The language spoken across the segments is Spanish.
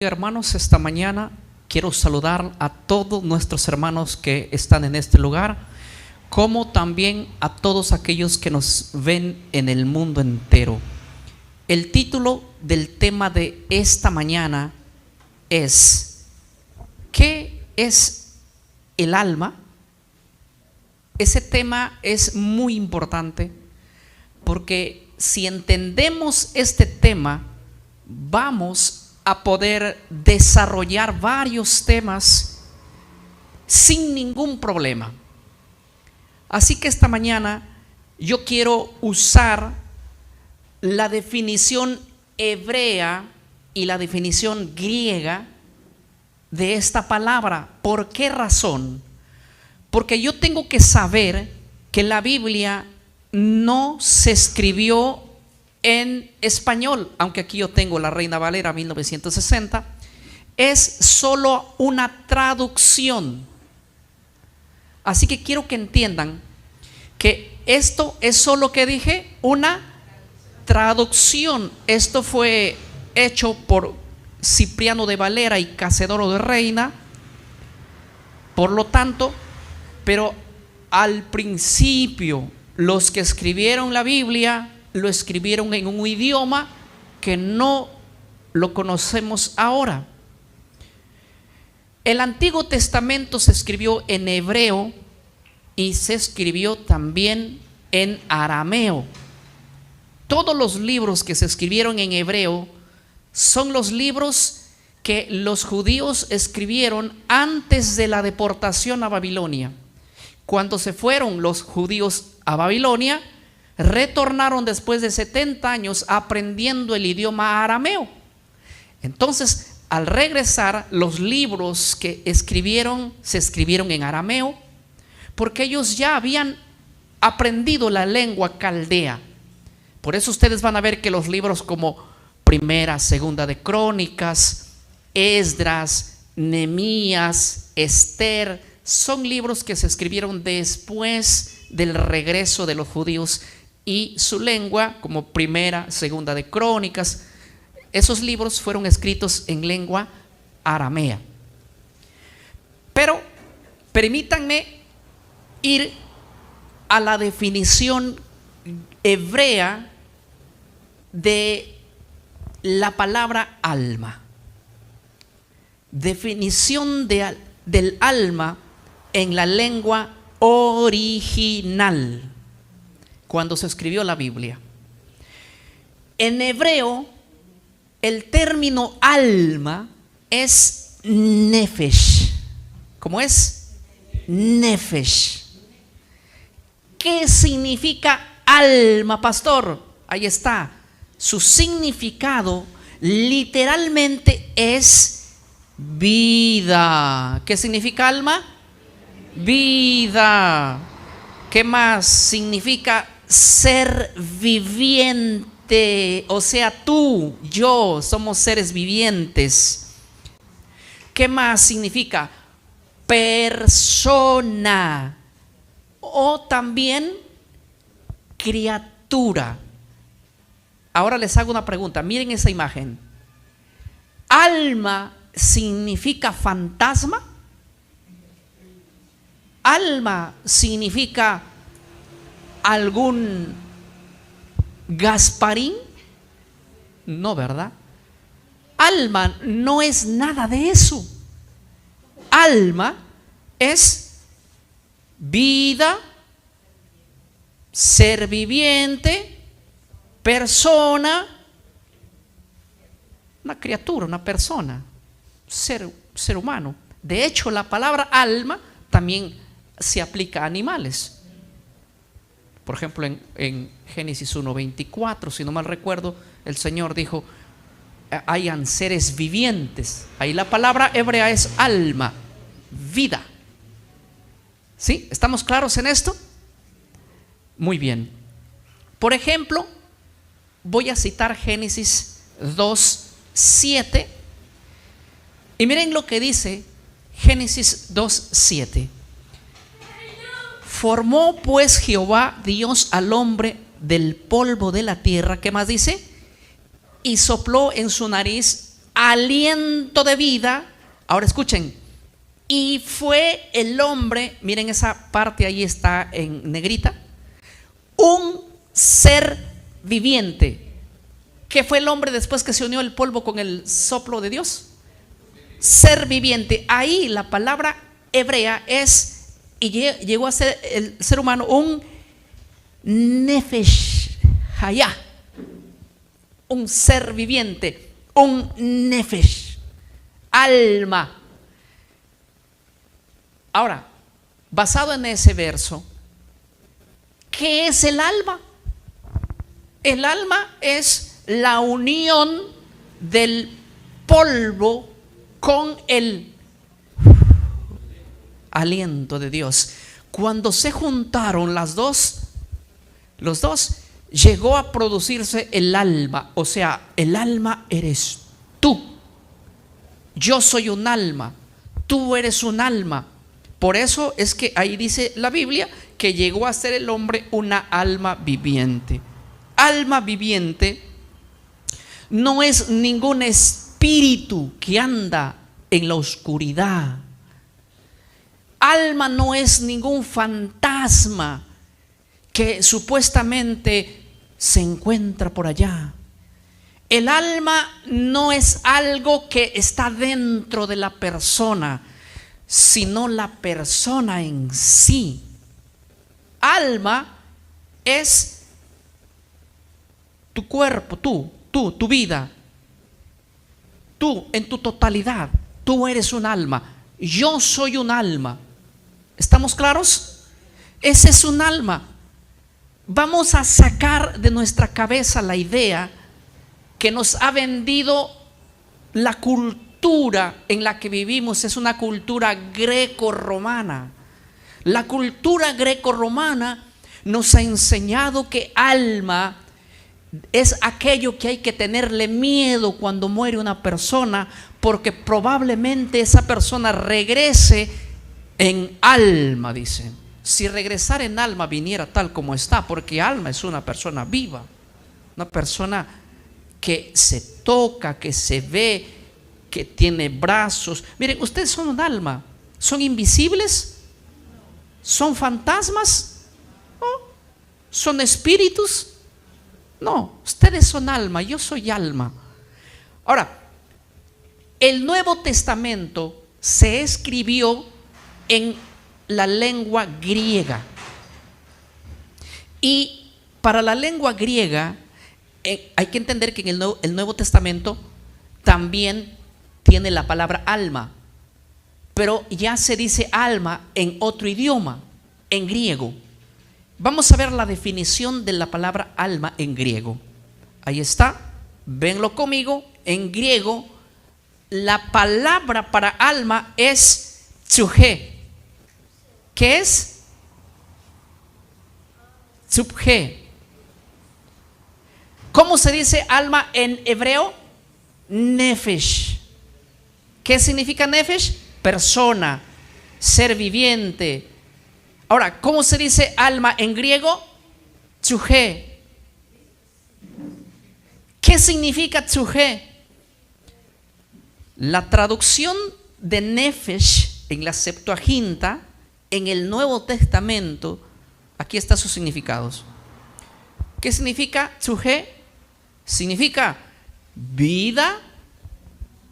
Hermanos, esta mañana quiero saludar a todos nuestros hermanos que están en este lugar, como también a todos aquellos que nos ven en el mundo entero. El título del tema de esta mañana es: ¿qué es el alma? Ese tema es muy importante porque si entendemos este tema, vamos a poder desarrollar varios temas sin ningún problema. Así que esta mañana yo quiero usar la definición hebrea y la definición griega de esta palabra. ¿Por qué razón? Porque yo tengo que saber que la Biblia no se escribió en español, aunque aquí yo tengo la Reina Valera 1960, es solo una traducción. Así que quiero que entiendan que esto es solo, que dije, una traducción. Esto fue hecho por Cipriano de Valera y Cacedoro de Reina. Por lo tanto, pero al principio los que escribieron la Biblia lo escribieron en un idioma que no lo conocemos ahora. El Antiguo Testamento se escribió en hebreo y se escribió también en arameo. Todos los libros que se escribieron en hebreo son los libros que los judíos escribieron antes de la deportación a Babilonia. Cuando se fueron los judíos a Babilonia, retornaron después de 70 años aprendiendo el idioma arameo. Entonces, al regresar, los libros que escribieron se escribieron en arameo, porque ellos ya habían aprendido la lengua caldea. Por eso ustedes van a ver que los libros como Primera, Segunda de Crónicas, Esdras, Nehemías, Esther, son libros que se escribieron después del regreso de los judíos, y su lengua, como Primera, Segunda de Crónicas, esos libros fueron escritos en lengua aramea. Pero permítanme ir a la definición hebrea de la palabra alma. Definición del alma en la lengua original, cuando se escribió la Biblia. En hebreo, el término alma es nefesh. ¿Cómo es? Nefesh. ¿Qué significa alma, pastor? Ahí está. Su significado literalmente es vida. ¿Qué significa alma? Vida. ¿Qué más significa ser viviente? O sea, tú, yo, somos seres vivientes. ¿Qué más significa? Persona. O también criatura. Ahora les hago una pregunta. Miren esa imagen. ¿Alma significa fantasma? ¿Alma significa algún Gasparín? No, ¿verdad? Alma no es nada de eso. Alma es vida, ser viviente, persona, una criatura, una persona, ser humano. De hecho, la palabra alma también se aplica a animales. Por ejemplo, en Génesis 1:24, si no mal recuerdo, el Señor dijo: hayan seres vivientes. Ahí la palabra hebrea es alma, vida. ¿Sí? ¿Estamos claros en esto? Muy bien. Por ejemplo, voy a citar Génesis 2:7. Y miren lo que dice Génesis 2:7. Formó pues Jehová Dios al hombre del polvo de la tierra. ¿Qué más dice? Y sopló en su nariz aliento de vida. Ahora escuchen, y fue el hombre, miren esa parte ahí está en negrita, un ser viviente. ¿Qué fue el hombre después que se unió el polvo con el soplo de Dios? Ser viviente. Ahí la palabra hebrea es, y llegó a ser el ser humano un nefesh hayah, un ser viviente, un nefesh, alma. Ahora, basado en ese verso, ¿qué es el alma? El alma es la unión del polvo con el aliento de Dios. Cuando se juntaron los dos, llegó a producirse el alma. O sea, el alma eres tú. Yo soy un alma, tú eres un alma. Por eso es que ahí dice la Biblia que llegó a ser el hombre una alma viviente. Alma viviente no es ningún espíritu que anda en la oscuridad. Alma no es ningún fantasma que supuestamente se encuentra por allá. El alma no es algo que está dentro de la persona, sino la persona en sí. Alma es tu cuerpo, tu vida, tú en tu totalidad. Tú eres un alma, yo soy un alma. ¿Estamos claros? Ese es un alma. Vamos a sacar de nuestra cabeza la idea que nos ha vendido la cultura en la que vivimos. Es una cultura greco-romana. La cultura greco-romana nos ha enseñado que alma es aquello que hay que tenerle miedo cuando muere una persona, porque probablemente esa persona regrese en alma, dice. Si regresara en alma viniera tal como está, porque alma es una persona viva, una persona que se toca, que se ve, que tiene brazos. Miren, ustedes son un alma. ¿Son invisibles? ¿Son fantasmas? ¿No? ¿Son espíritus? No, ustedes son alma, yo soy alma. Ahora, el Nuevo Testamento se escribió en la lengua griega. Y para la lengua griega hay que entender que en el Nuevo Testamento también tiene la palabra alma, pero ya se dice alma en otro idioma, en griego. Vamos a ver la definición de la palabra alma en griego. Ahí está, venlo conmigo. En griego, la palabra para alma es psuche. ¿Qué es? Psuche. ¿Cómo se dice alma en hebreo? Nefesh. ¿Qué significa nefesh? Persona, ser viviente. Ahora, ¿cómo se dice alma en griego? Psuche. ¿Qué significa psuche? La traducción de nefesh en la Septuaginta, en el Nuevo Testamento, aquí están sus significados. ¿Qué significa psuche? Significa vida,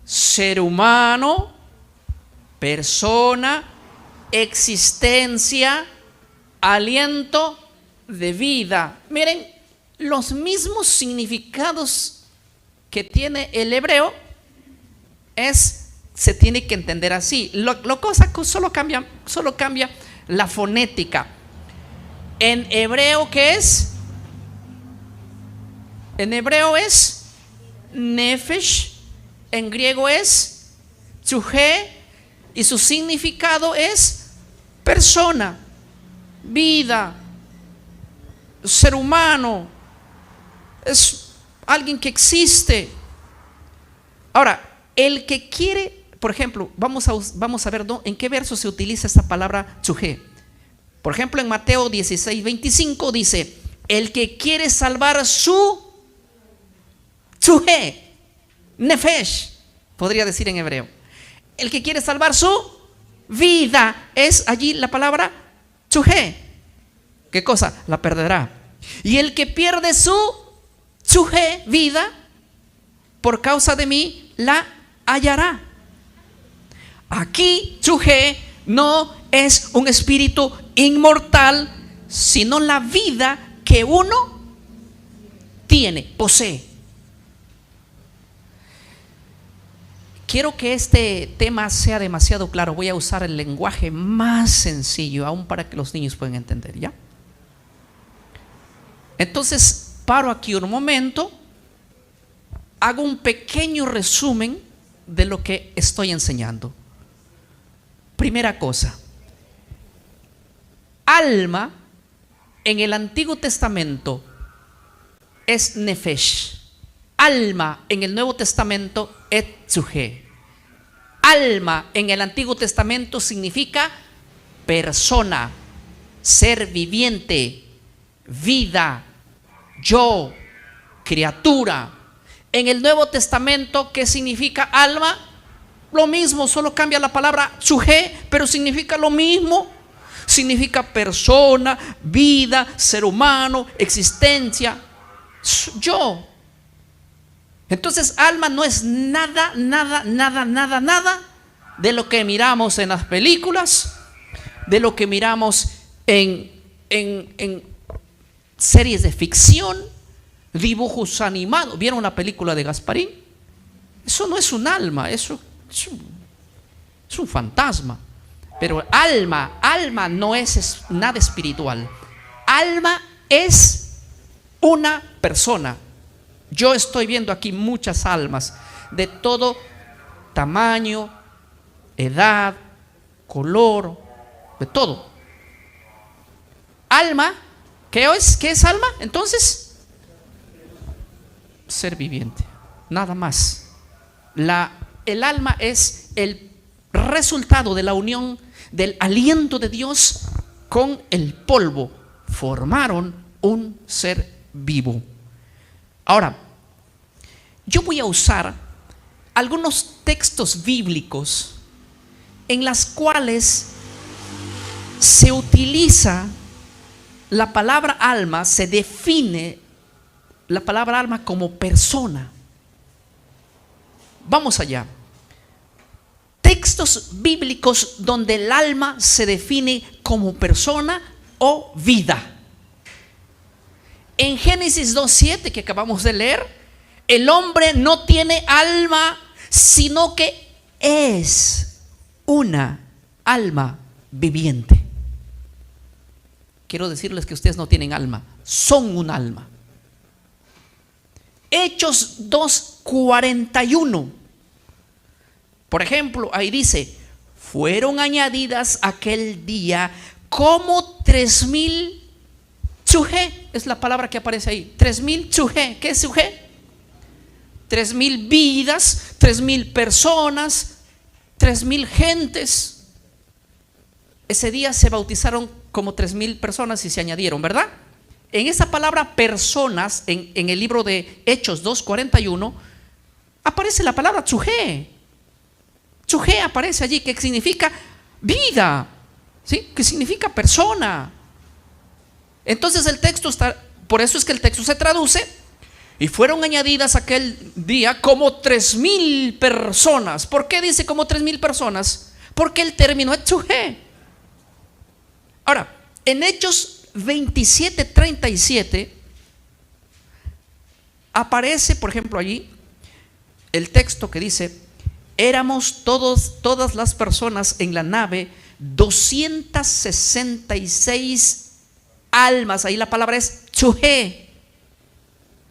ser humano, persona, existencia, aliento de vida. Miren, los mismos significados que tiene el hebreo se tiene que entender así. Solo cambia la fonética. En hebreo, ¿qué es? En hebreo es nefesh, en griego es psuche, y su significado es persona, vida, ser humano, es alguien que existe. Ahora, el que quiere, por ejemplo, vamos a ver en qué verso se utiliza esta palabra psuche. Por ejemplo, en Mateo 16:25 dice: el que quiere salvar su psuche, nefesh, podría decir en hebreo. El que quiere salvar su vida, es allí la palabra tzuhe. ¿Qué cosa? La perderá. Y el que pierde su tzuhe, vida, por causa de mí, la hallará. Aquí tzuhe no es un espíritu inmortal, sino la vida que uno tiene, posee. Quiero que este tema sea demasiado claro. Voy a usar el lenguaje más sencillo, aún para que los niños puedan entender, ¿ya? Entonces, paro aquí un momento, hago un pequeño resumen de lo que estoy enseñando. Primera cosa, alma en el Antiguo Testamento es nefesh. Alma en el Nuevo Testamento es tzuhe. Alma en el Antiguo Testamento significa persona, ser viviente, vida, yo, criatura. En el Nuevo Testamento, ¿qué significa alma? Lo mismo, solo cambia la palabra tzuhe, pero significa lo mismo. Significa persona, vida, ser humano, existencia, yo. Entonces, alma no es nada de lo que miramos en las películas, de lo que miramos en series de ficción, dibujos animados. ¿Vieron la película de Gasparín? Eso no es un alma, eso es un fantasma. Pero alma no es nada espiritual. Alma es una persona. Yo estoy viendo aquí muchas almas de todo tamaño, edad, color, de todo. Alma, ¿qué es alma? Entonces, ser viviente, nada más. El alma es el resultado de la unión del aliento de Dios con el polvo. Formaron un ser vivo. Ahora, yo voy a usar algunos textos bíblicos en las cuales se utiliza la palabra alma, se define la palabra alma como persona. Vamos allá. Textos bíblicos donde el alma se define como persona o vida. En Génesis 2:7 que acabamos de leer, el hombre no tiene alma, sino que es una alma viviente. Quiero decirles que ustedes no tienen alma, son un alma. Hechos 2:41. Por ejemplo, ahí dice: fueron añadidas aquel día como 3,000 tzuhe, es la palabra que aparece ahí. 3,000 tzuhe. ¿Qué es tzuhe? 3,000 vidas, 3,000 personas, 3,000 gentes. Ese día se bautizaron como 3,000 personas y se añadieron, ¿verdad? En esa palabra personas, en el libro de Hechos 2:41, aparece la palabra tzuhe. Tzuhe aparece allí, que significa vida, ¿sí? Que significa persona. Entonces el texto está, por eso es que el texto se traduce: y fueron añadidas aquel día como 3,000 personas. ¿Por qué dice como 3,000 personas? Porque el término es tzuhe. Ahora, en Hechos 27:37 aparece, por ejemplo, allí el texto que dice: éramos todas las personas en la nave 266 almas. Ahí la palabra es tzuhe.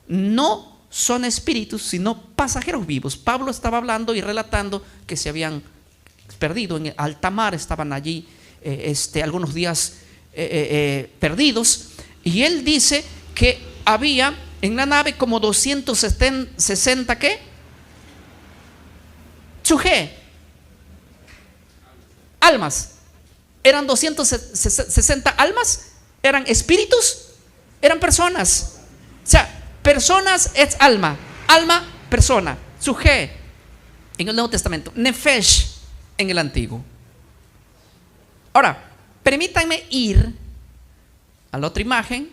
No son espíritus, sino pasajeros vivos. Pablo estaba hablando y relatando que se habían perdido en alta mar, estaban allí algunos días perdidos, y él dice que había en la nave como 260 ¿qué? Tzuhe, almas. Eran 260 almas, eran espíritus, eran personas. O sea, personas es alma, alma, persona, tzuhe. en el Nuevo Testamento, nefesh en el Antiguo. Ahora, permítanme ir a la otra imagen.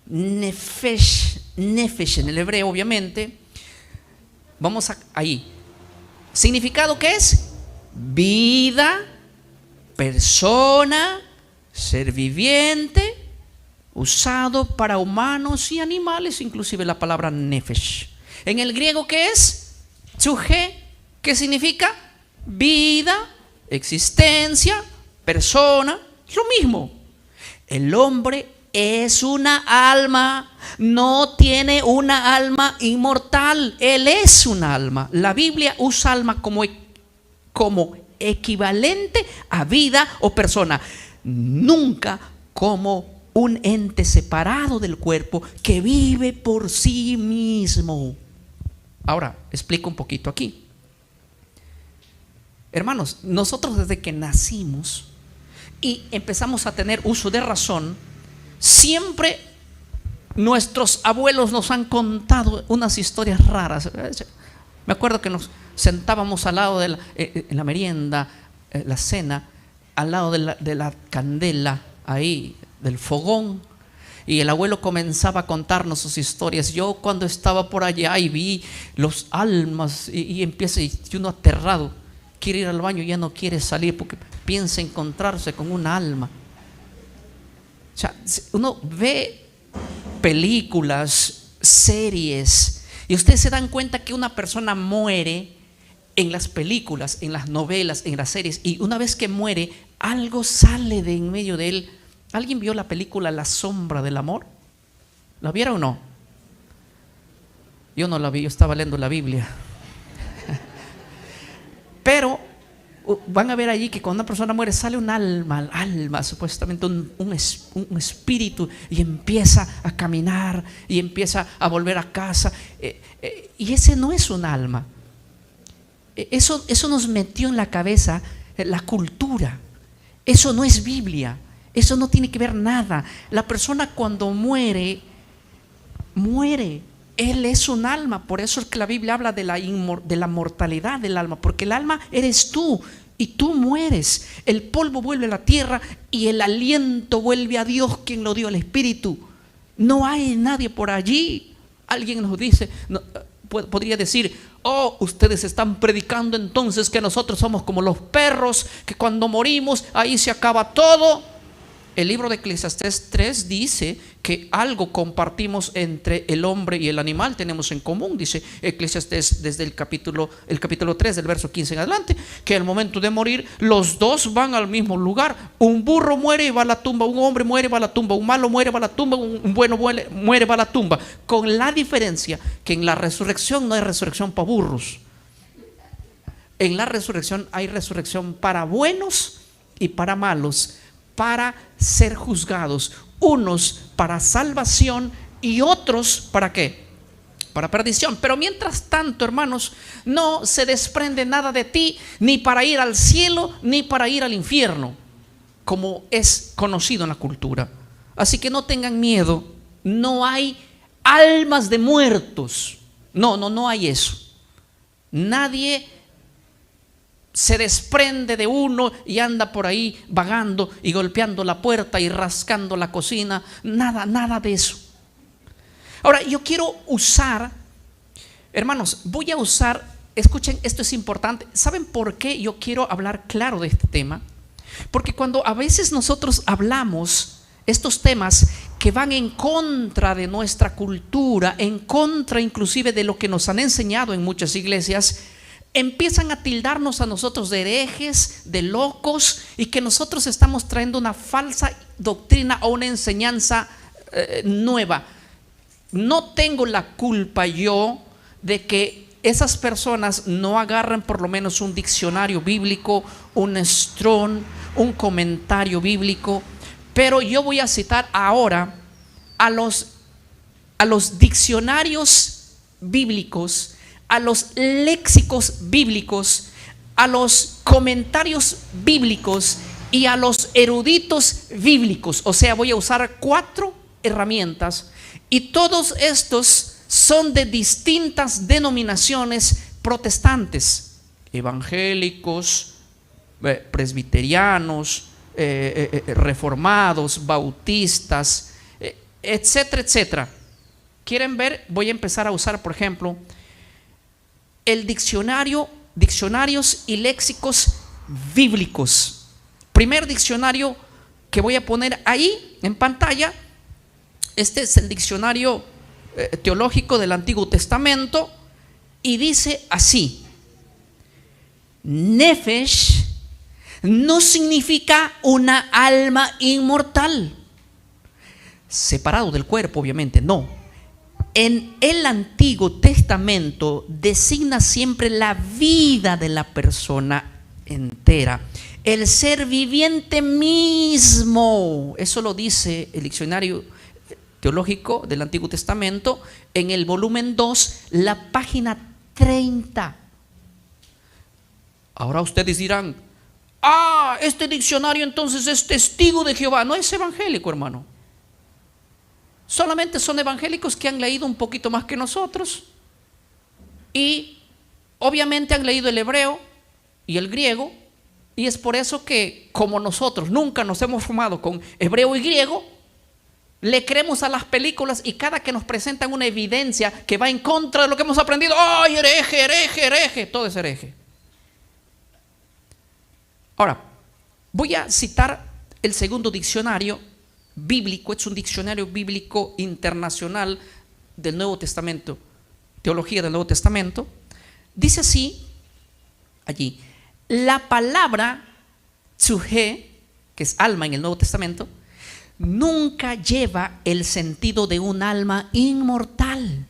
Nefesh en el hebreo, obviamente. Vamos ahí. Significado, ¿qué es? Vida, persona, ser viviente, usado para humanos y animales, inclusive la palabra nefesh. En el griego, ¿qué es? Tsuge, ¿qué significa? Vida, existencia, persona. Es lo mismo. El hombre es una alma, no tiene una alma inmortal. Él es un alma. La Biblia usa alma como equivalente a vida o persona, nunca como un ente separado del cuerpo que vive por sí mismo. Ahora, explico un poquito aquí. Hermanos, nosotros desde que nacimos y empezamos a tener uso de razón, siempre nuestros abuelos nos han contado unas historias raras. Me acuerdo que nos sentábamos al lado de en la merienda, la cena, al lado de la candela, ahí, del fogón, y el abuelo comenzaba a contarnos sus historias. Yo cuando estaba por allá y vi los almas, y empieza, y uno aterrado, quiere ir al baño y ya no quiere salir porque piensa encontrarse con un alma. O sea, uno ve películas, series, y ustedes se dan cuenta que una persona muere en las películas, en las novelas, en las series, y una vez que muere, algo sale de en medio de él. ¿Alguien vio la película La sombra del amor? ¿La vieron o no? Yo no la vi, yo estaba leyendo la Biblia. Pero van a ver allí que cuando una persona muere sale un alma, supuestamente un espíritu, y empieza a caminar y empieza a volver a casa. Y ese no es un alma. Eso nos metió en la cabeza la cultura. Eso no es Biblia. Eso no tiene que ver nada. La persona cuando muere, él es un alma. Por eso es que la Biblia habla de la mortalidad del alma, porque el alma eres tú y tú mueres. El polvo vuelve a la tierra y el aliento vuelve a Dios, quien lo dio, el Espíritu. No hay nadie por allí. Alguien nos dice, podría decir: oh, ustedes están predicando entonces que nosotros somos como los perros, que cuando morimos ahí se acaba todo. El libro de Eclesiastés 3 dice que algo compartimos entre el hombre y el animal, tenemos en común. Dice Eclesiastés desde el capítulo 3 del verso 15 en adelante, que al momento de morir los dos van al mismo lugar. Un burro muere y va a la tumba, un hombre muere y va a la tumba, un malo muere y va a la tumba, un bueno muere y va a la tumba, con la diferencia que en la resurrección no hay resurrección para burros. En la resurrección hay resurrección para buenos y para malos, para ser juzgados, unos para salvación y otros ¿para qué? Para perdición. Pero mientras tanto, hermanos, no se desprende nada de ti, ni para ir al cielo ni para ir al infierno, como es conocido en la cultura. Así que no tengan miedo, no hay almas de muertos, no hay eso. Nadie se desprende de uno y anda por ahí vagando y golpeando la puerta y rascando la cocina. Nada de eso. Ahora yo quiero usar, hermanos, voy a usar, escuchen, esto es importante. ¿Saben por qué yo quiero hablar claro de este tema? Porque cuando a veces nosotros hablamos estos temas que van en contra de nuestra cultura, en contra inclusive de lo que nos han enseñado en muchas iglesias, empiezan a tildarnos a nosotros de herejes, de locos, y que nosotros estamos trayendo una falsa doctrina o una enseñanza nueva. No tengo la culpa yo de que esas personas no agarren por lo menos un diccionario bíblico, un Strong, un comentario bíblico, pero yo voy a citar ahora a los diccionarios bíblicos, a los léxicos bíblicos, a los comentarios bíblicos y a los eruditos bíblicos. O sea, voy a usar 4 herramientas, y todos estos son de distintas denominaciones protestantes. evangélicos, presbiterianos, reformados, bautistas, etcétera, etcétera. ¿Quieren ver? Voy a empezar a usar, por ejemplo, el diccionarios y léxicos bíblicos. Primer diccionario que voy a poner ahí en pantalla. Este es el diccionario teológico del Antiguo Testamento y dice así: Nefesh no significa una alma inmortal, separado del cuerpo, obviamente, no. En el Antiguo Testamento designa siempre la vida de la persona entera, el ser viviente mismo. Eso lo dice el diccionario teológico del Antiguo Testamento en el volumen 2, la página 30. Ahora ustedes dirán: este diccionario entonces es testigo de Jehová. No es evangélico, hermano. Solamente son evangélicos que han leído un poquito más que nosotros y obviamente han leído el hebreo y el griego, y es por eso que, como nosotros nunca nos hemos formado con hebreo y griego, le creemos a las películas, y cada que nos presentan una evidencia que va en contra de lo que hemos aprendido, ¡ay, hereje, hereje, hereje! Todo es hereje. Ahora, voy a citar el segundo diccionario bíblico. Es un diccionario bíblico internacional del Nuevo Testamento, teología del Nuevo Testamento. Dice así allí: la palabra tzuhe, que es alma en el Nuevo Testamento, nunca lleva el sentido de un alma inmortal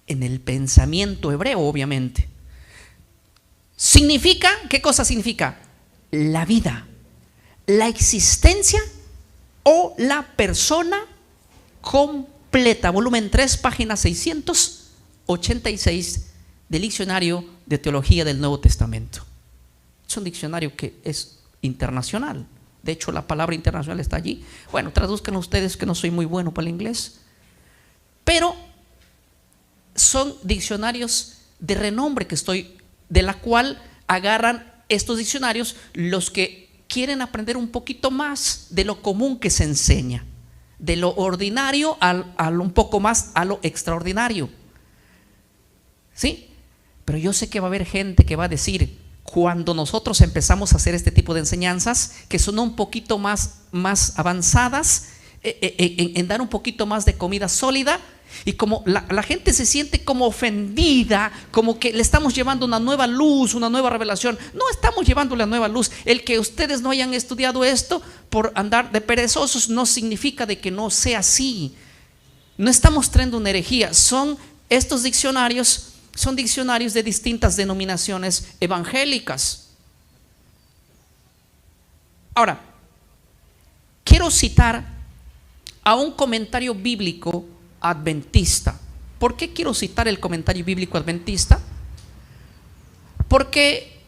en el pensamiento hebreo, obviamente. Significa, ¿qué cosa significa? La vida, la existencia o la persona completa. Volumen 3, página 686 del diccionario de teología del Nuevo Testamento. Es un diccionario que es internacional. De hecho, la palabra internacional está allí. Bueno, traduzcan ustedes, que no soy muy bueno para el inglés, pero son diccionarios de renombre de la cual agarran estos diccionarios los que quieren aprender un poquito más de lo común que se enseña, de lo ordinario un poco más a lo extraordinario. ¿Sí? Pero yo sé que va a haber gente que va a decir, cuando nosotros empezamos a hacer este tipo de enseñanzas, que son un poquito más avanzadas, en dar un poquito más de comida sólida, y como la gente se siente como ofendida, como que le estamos llevando una nueva luz, una nueva revelación. No estamos llevando la nueva luz. El que ustedes no hayan estudiado esto por andar de perezosos no significa de que no sea así. No estamos trayendo una herejía. Estos diccionarios son diccionarios de distintas denominaciones evangélicas. Ahora, quiero citar a un comentario bíblico adventista. ¿Por qué quiero citar el comentario bíblico adventista? Porque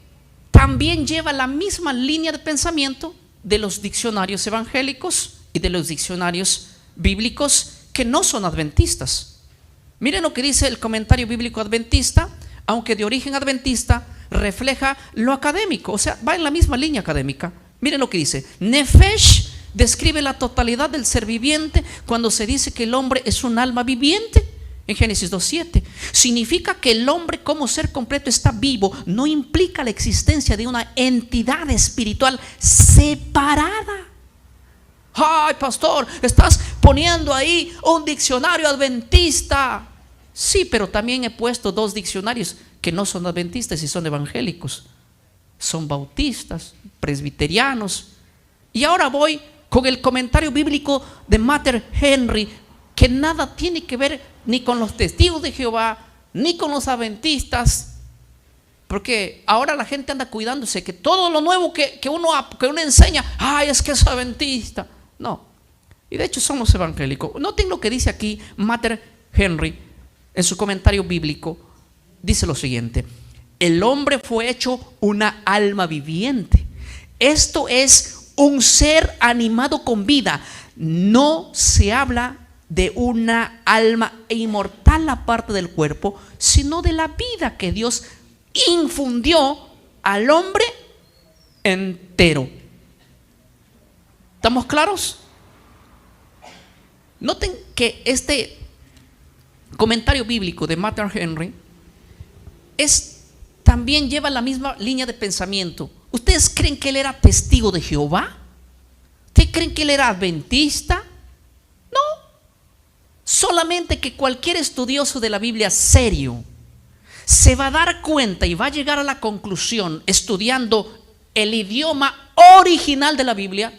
también lleva la misma línea de pensamiento de los diccionarios evangélicos y de los diccionarios bíblicos que no son adventistas. Miren lo que dice el comentario bíblico adventista, aunque de origen adventista, refleja lo académico, o sea, va en la misma línea académica. Miren lo que dice: Nefesh describe la totalidad del ser viviente cuando se dice que el hombre es un alma viviente en Génesis 2:7. Significa que el hombre como ser completo está vivo, no implica la existencia de una entidad espiritual separada. Ay, pastor, estás poniendo ahí un diccionario adventista. Sí, pero también he puesto dos diccionarios que no son adventistas y son evangélicos. Son bautistas, presbiterianos. Y ahora voy con el comentario bíblico de Mater Henry, que nada tiene que ver ni con los testigos de Jehová, ni con los adventistas, porque ahora la gente anda cuidándose que todo lo nuevo que uno enseña, ay, es que es adventista. No, y de hecho somos evangélicos. Noten lo que dice aquí Mater Henry en su comentario bíblico. Dice lo siguiente: el hombre fue hecho una alma viviente. Esto es un ser animado con vida. No se habla de una alma inmortal aparte del cuerpo, sino de la vida que Dios infundió al hombre entero. ¿Estamos claros? Noten que este comentario bíblico de Matthew Henry también lleva la misma línea de pensamiento. ¿Ustedes creen que él era testigo de Jehová? ¿Ustedes creen que él era adventista? No. Solamente que cualquier estudioso de la Biblia serio se va a dar cuenta y va a llegar a la conclusión, estudiando el idioma original de la Biblia,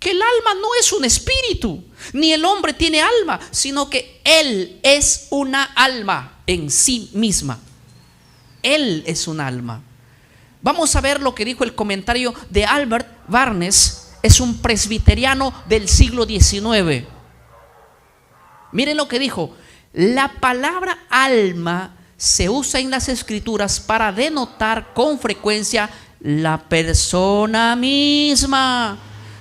que el alma no es un espíritu, ni el hombre tiene alma, sino que él es una alma en sí misma. Él es un alma. Vamos a ver lo que dijo el comentario de Albert Barnes. Es un presbiteriano del siglo XIX. Miren lo que dijo: la palabra alma se usa en las escrituras para denotar con frecuencia la persona misma.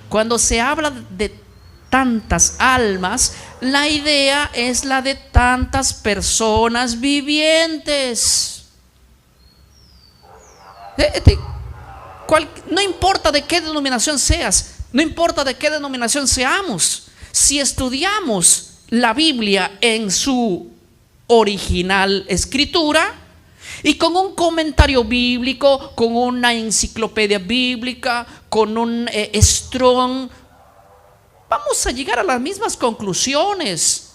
Cuando se habla de tantas almas, la idea es la de tantas personas vivientes. No importa de qué denominación seas, no importa de qué denominación seamos, si estudiamos la Biblia en su original escritura y con un comentario bíblico, con una enciclopedia bíblica, con un Strong, vamos a llegar a las mismas conclusiones.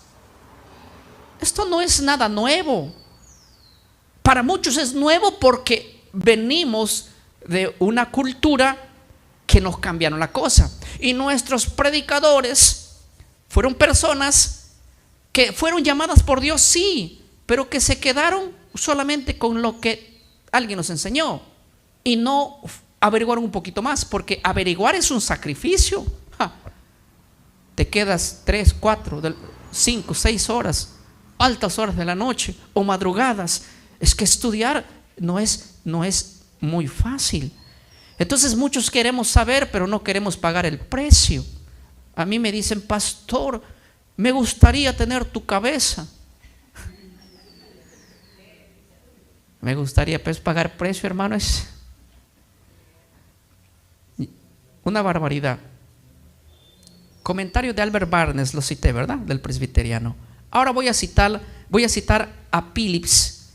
Esto no es nada nuevo. Para muchos es nuevo porque venimos de una cultura que nos cambiaron la cosa. Y nuestros predicadores fueron personas que fueron llamadas por Dios, sí, pero que se quedaron solamente con lo que alguien nos enseñó y no averiguaron un poquito más, porque averiguar es un sacrificio. Te quedas 3, 4, 5, 6 horas, altas horas de la noche o madrugadas. Es que estudiar no es muy fácil. Entonces muchos queremos saber, pero no queremos pagar el precio. A mí me dicen: pastor, me gustaría tener tu cabeza. Me gustaría, pues pagar precio, hermano, es una barbaridad. Comentario de Albert Barnes, lo cité, ¿verdad? Del presbiteriano. Ahora voy a citar a Phillips.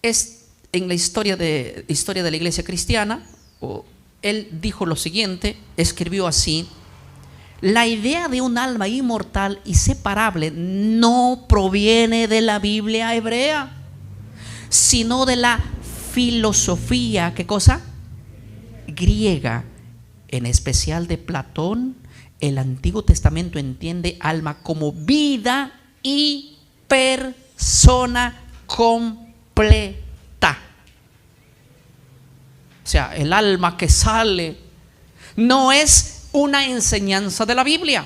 Es en la historia de la iglesia cristiana. Él dijo lo siguiente, escribió así: la idea de un alma inmortal y separable no proviene de la Biblia hebrea, sino de la filosofía, ¿qué cosa? Griega, en especial de Platón. El Antiguo Testamento entiende alma como vida y persona completa. O sea, el alma que sale no es una enseñanza de la Biblia.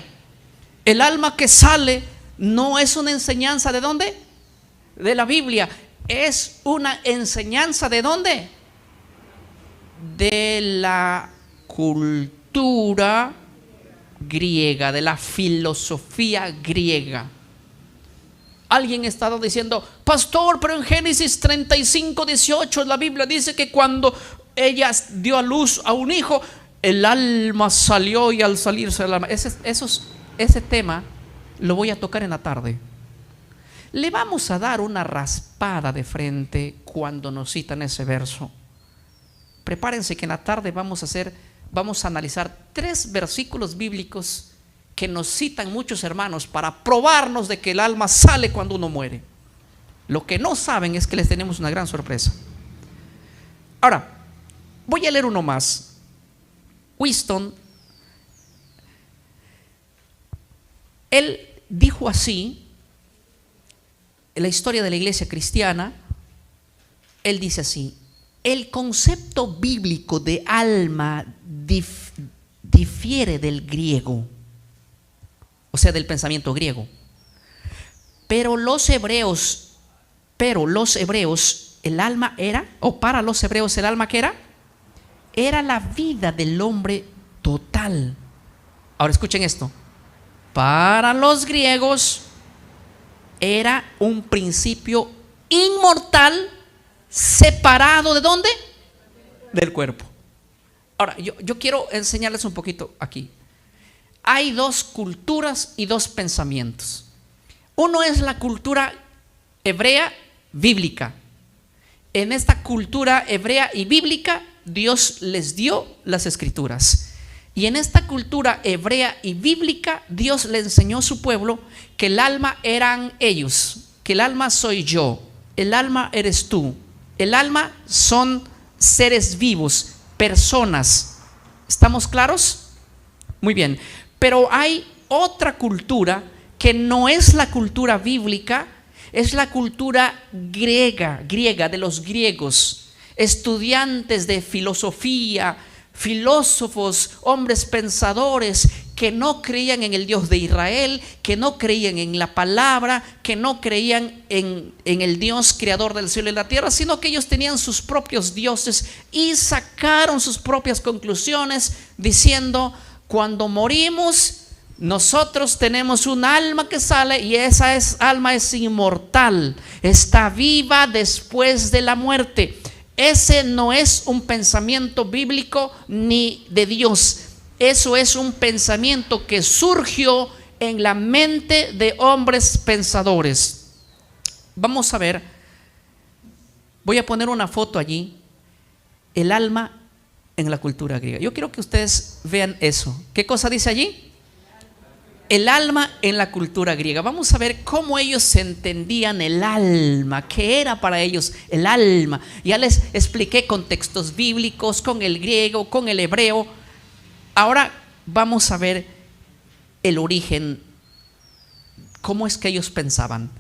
El alma que sale no es una enseñanza ¿de dónde? De la Biblia. Es una enseñanza ¿de dónde? De la cultura griega, de la filosofía griega. Alguien ha estado diciendo: pastor, pero en Génesis 35:18 la Biblia dice que cuando ella dio a luz a un hijo, el alma salió, y al salirse el alma. Ese tema lo voy a tocar en la tarde. Le vamos a dar una raspada de frente cuando nos citan ese verso. Prepárense que en la tarde vamos a analizar 3 versículos bíblicos que nos citan muchos hermanos para probarnos de que el alma sale cuando uno muere. Lo que no saben es que les tenemos una gran sorpresa. Ahora, voy a leer uno más. Winston, él dijo así, en la historia de la iglesia cristiana, él dice así: el concepto bíblico de alma difiere del griego, o sea, del pensamiento griego. Pero los hebreos, el alma era, o para los hebreos el alma, ¿qué era? Era la vida del hombre total. Ahora escuchen esto: para los griegos era un principio inmortal separado ¿de dónde? Del cuerpo. Ahora, yo quiero enseñarles un poquito aquí. Hay dos culturas y dos pensamientos. Uno es la cultura hebrea bíblica. En esta cultura hebrea y bíblica, Dios les dio las escrituras. Y en esta cultura hebrea y bíblica, Dios le enseñó a su pueblo que el alma eran ellos, que el alma soy yo, el alma eres tú, el alma son seres vivos, personas. ¿Estamos claros? Muy bien. Pero hay otra cultura que no es la cultura bíblica, es la cultura griega de los griegos, estudiantes de filosofía, filósofos, hombres pensadores que no creían en el Dios de Israel, que no creían en la palabra, que no creían en el Dios creador del cielo y la tierra, sino que ellos tenían sus propios dioses y sacaron sus propias conclusiones diciendo: cuando morimos, nosotros tenemos un alma que sale y esa alma es inmortal, está viva después de la muerte. Ese no es un pensamiento bíblico ni de Dios. Eso es un pensamiento que surgió en la mente de hombres pensadores. Vamos a ver, voy a poner una foto allí, el alma en la cultura griega. Yo quiero que ustedes vean eso. ¿Qué cosa dice allí? El alma en la cultura griega. Vamos a ver cómo ellos entendían el alma, qué era para ellos el alma. Ya les expliqué con textos bíblicos, con el griego, con el hebreo. Ahora vamos a ver el origen, cómo es que ellos pensaban.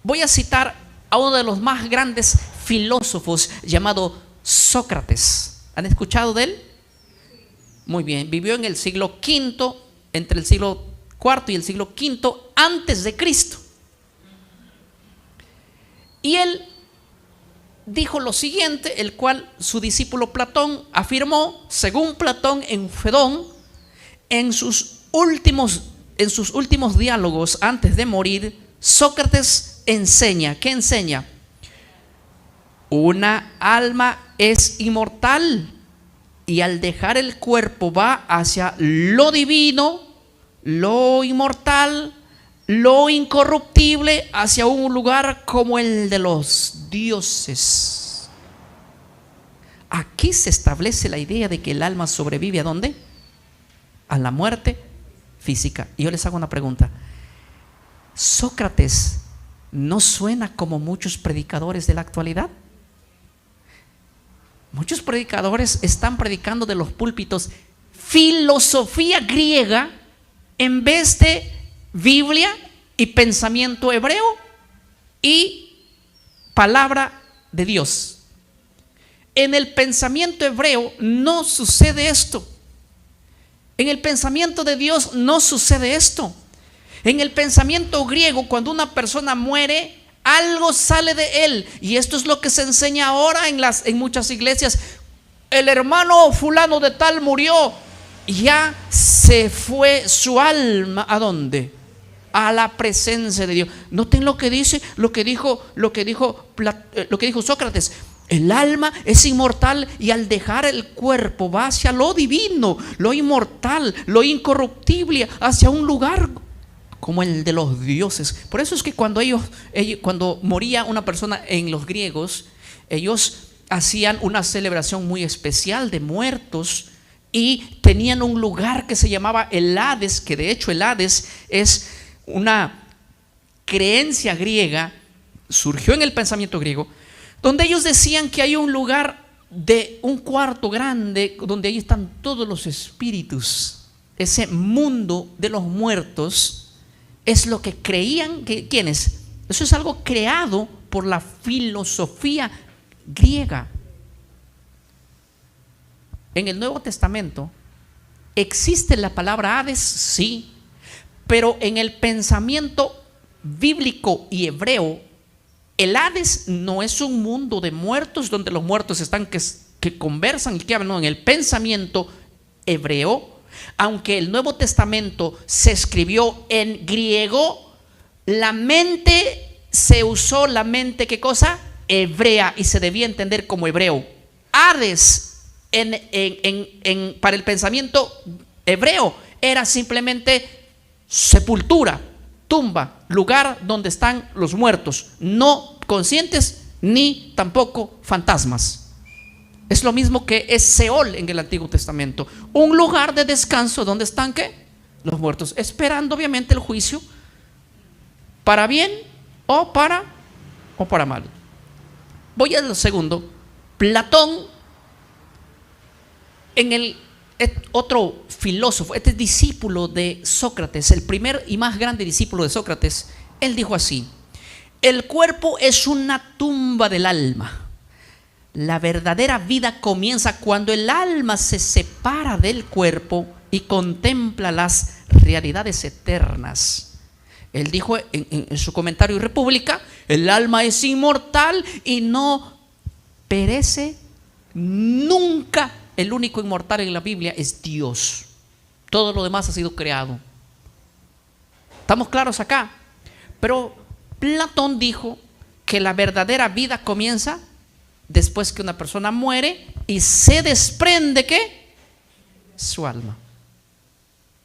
Voy a citar a uno de los más grandes filósofos llamado Sócrates. ¿Han escuchado de él? Muy bien, vivió en el siglo V, entre el siglo IV y el siglo V antes de Cristo. Y él dijo lo siguiente, el cual su discípulo Platón afirmó, según Platón en Fedón, en sus últimos diálogos antes de morir. Sócrates enseña, ¿qué enseña? Una alma es inmortal y al dejar el cuerpo va hacia lo divino, lo inmortal, lo incorruptible, hacia un lugar como el de los dioses. Aquí se establece la idea de que el alma sobrevive ¿a dónde? A la muerte física. Y yo les hago una pregunta. ¿Sócrates no suena como muchos predicadores de la actualidad? Muchos predicadores están predicando de los púlpitos filosofía griega en vez de Biblia y pensamiento hebreo y palabra de Dios. En el pensamiento hebreo no sucede esto. En el pensamiento de Dios no sucede esto. En el pensamiento griego, cuando una persona muere, algo sale de él. Y esto es lo que se enseña ahora en muchas iglesias. El hermano fulano de tal murió. Ya se fue su alma. ¿A dónde? A la presencia de Dios. Noten lo que dice, lo que dijo Sócrates. El alma es inmortal y al dejar el cuerpo va hacia lo divino, lo inmortal, lo incorruptible, hacia un lugar como el de los dioses. Por eso es que cuando moría una persona en los griegos, ellos hacían una celebración muy especial de muertos y tenían un lugar que se llamaba el Hades, que de hecho el Hades es una creencia griega, surgió en el pensamiento griego, donde ellos decían que hay un lugar de un cuarto grande donde ahí están todos los espíritus. Ese mundo de los muertos es lo que creían que, ¿quiénes? Eso es algo creado por la filosofía griega. En el Nuevo Testamento existe la palabra Hades, sí, pero en el pensamiento bíblico y hebreo, el Hades no es un mundo de muertos donde los muertos están que conversan y que hablan. No, en el pensamiento hebreo, aunque el Nuevo Testamento se escribió en griego, la mente se usó, la mente, ¿qué cosa? hebrea y se debía entender como hebreo. Hades para el pensamiento hebreo era simplemente sepultura, tumba, lugar donde están los muertos, no conscientes ni tampoco fantasmas. Es lo mismo que es Seol en el Antiguo Testamento, un lugar de descanso donde están ¿qué? Los muertos, esperando obviamente el juicio, para bien o para mal. Voy al segundo. Platón, otro filósofo, este discípulo de Sócrates, el primer y más grande discípulo de Sócrates, él dijo así: el cuerpo es una tumba del alma. La verdadera vida comienza cuando el alma se separa del cuerpo y contempla las realidades eternas. Él dijo en su comentario República: el alma es inmortal y no perece nunca. El único inmortal en la Biblia es Dios. Todo lo demás ha sido creado. ¿Estamos claros acá? Pero Platón dijo que la verdadera vida comienza después que una persona muere y se desprende ¿qué? Su alma.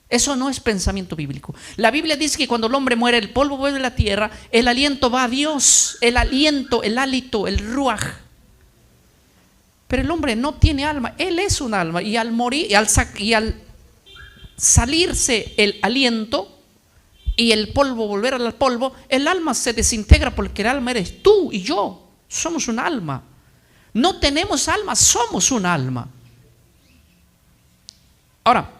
Eso no es pensamiento bíblico. La Biblia dice que cuando el hombre muere, el polvo vuelve a la tierra, el aliento va a Dios, el aliento, el hálito, el ruaj. Pero el hombre no tiene alma, él es un alma, y al morir y al salirse el aliento y el polvo volver al polvo, el alma se desintegra, porque el alma eres tú y yo, somos un alma. No tenemos alma, somos un alma. Ahora,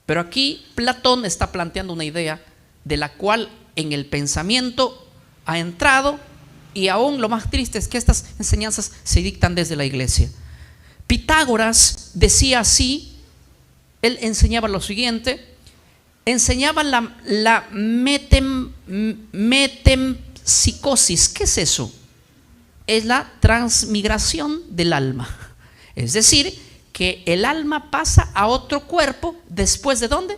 pero aquí Platón está planteando una idea de la cual en el pensamiento ha entrado, y aún lo más triste es que estas enseñanzas se dictan desde la iglesia. Pitágoras decía así, él enseñaba lo siguiente, enseñaba la metempsicosis. ¿Qué es eso? Es la transmigración del alma. Es decir, que el alma pasa a otro cuerpo después de ¿dónde?